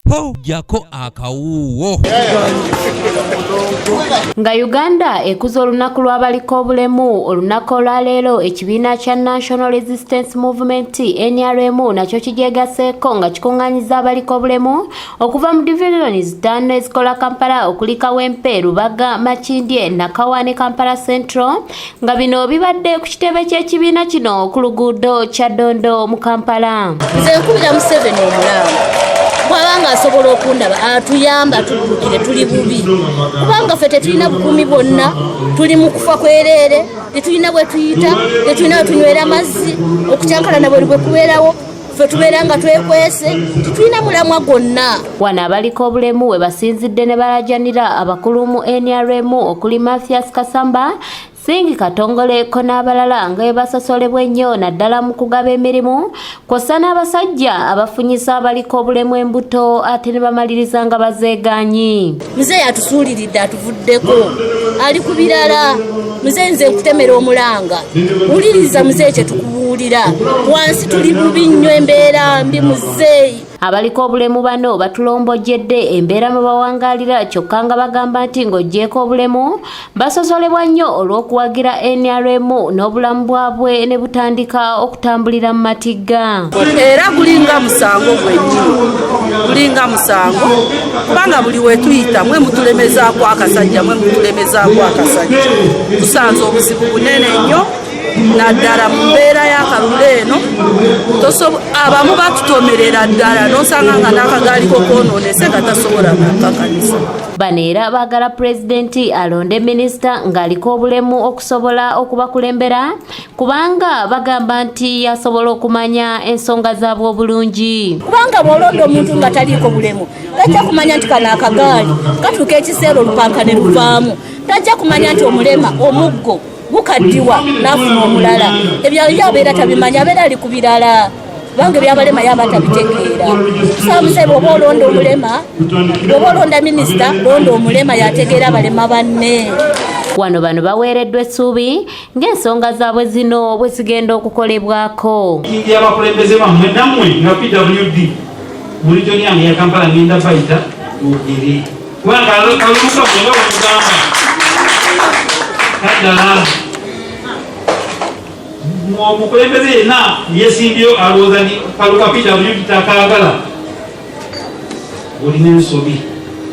po jako akawuwo. Nga Uganda ekuza olunaku lw'abaliko obulemu, olunaku olwaleero ekibiina kya National Resistance Movement NRM nakyo kijegaseeko nga kikunganyiza abaliko obulemu okuva mu divisions 5 ezikola Kampala okuli Kawempe, Lubaga, Makindye, Nakawa ne Kampala Central, nga bino bibadde ku kitebe ky'ekibiina kino ku luguudo kya Dondo mu Kampala. Nze nkubira mu 7 omulanga bwabanga asobola okundaba atuyamba tudukire tuli bubi kubanga ffe tetulina bukumi bwonna, tuli mu kufa kwereere, tetulina bwe tuyita, tetulina tunywera amazzi, okukyankalana bwe kubeerawo ffe tubeera nga twekwese, tetulina mulamwa gwonna. Wano abaliko obulemu we basinzidde ne balajanira abakulu mu NRM okuli Mathias Kasamba, Singi Katongoleko n'abalala nga basosolebwa ennyo naddala mu kugaba emirimu, kw'ossa n'abasajja abafunyisa abaliko obulemu embuto ate ne bamaliriza nga bazeegaanyi. Muzeeyi atusuuliridde atuvuddeko, ali ku birala. Muzeeyi nze nkutemera omulanga, wuliriza muzeeyi kye tukubuulira, wansi tuli bubi nnyo, embeera mbi muzeeyi. Abaliko obulemu bano batulombojjedde embeera mu bawangaalira, kyokka nga bagamba nti ng'oggyeko obulemu basosolebwa nnyo olw'okuwagira NRM n'obulamu bwabwe ne butandika okutambulira mu matigga. Era gulinga musango gwennyini, gulinga musango kubanga buli wetuyita mwe mutulemezaako akasajja, mwe mutulemezaako akasajja. Tusanze obuzibu bunene nnyo naddala mu mbeera y'akalulu eno, abamu batutomerera ddala n'osanga nga n'akagaaliko koonoonese nga tasobola kukakanisa. Bano era baagala pulezidenti alonde minisita ng'aliko obulemu okusobola okubakulembera kubanga bagamba nti yasobola okumanya ensonga zaabwe obulungi. Kubanga bw'olonda omuntu nga taliiko bulemu tajja kumanya nti kano akagaali katuuka ekiseera olupanka ne luvaamu, tajja kumanya nti omulema omuggo bukaddiwa n'afuna omulala. Ebyo yabeera tabimanya, abeera ali ku birala kubanga ebyabalema yaba tabitegeera. Tusamuze bw'oba olonda omulema, bw'oba olonda minisita londa omulema yategeera abalema banne. Wano bano baweereddwa essuubi ng'ensonga zaabwe zino bwe zigenda okukolebwako. Abakulembeze bammwe nammwe nga PWD muri joni yange ya Kampala ngenda bayita ogere kubanga kaluluka bwenga bwemugamba kaddala omukulembeze yenna yesimbyeyo alowooza ni kaluka PWD takaagala olina ensobi.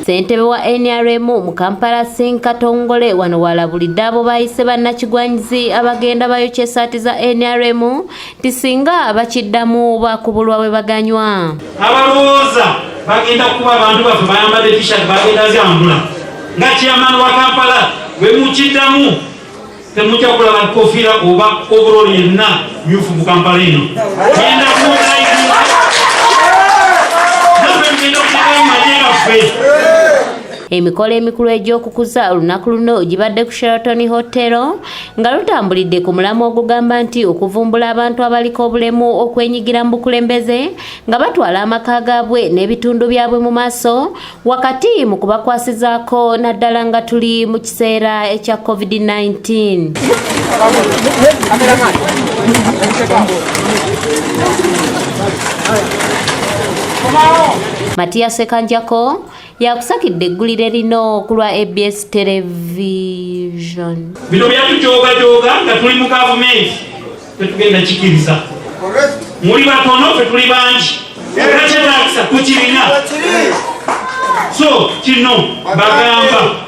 Ssentebe wa NRM mu Kampala Singi Katongole wano walabulidde abo bayise bannakigwanyizi abagenda bayokya essaati za NRM nti singa bakiddamu bakubulwa bwe baganywa. Abalowooza bagenda kuba abantu baffe bayambadde t-shirt bagenda zyambula nga chairman wa Kampala bwe mukiddamu temujja kulaba kofiira oba overall yenna myufu mu Kampala eno. Genda kulayini naffe mugenda okuteekayo mu magye gaffe. Emikolo emikulu egy'okukuza olunaku luno gibadde ku Sheraton Hotel nga lutambulidde ku mulamu ogugamba nti okuvumbula abantu abaliko obulemu okwenyigira mu bukulembeze nga batwala amaka gaabwe n'ebitundu byabwe mu maaso wakati mu kubakwasizaako naddala nga tuli mu kiseera ekya COVID-19. Mathias Kanjako yakusakidde eggulire lino ku lwa ABS Television. Bino byatujooga nga tuli mu gavumenti tetugenda kikiriza. Muli batono ffe tuli bangi era kyetaagisa tukirina. So kino bagamba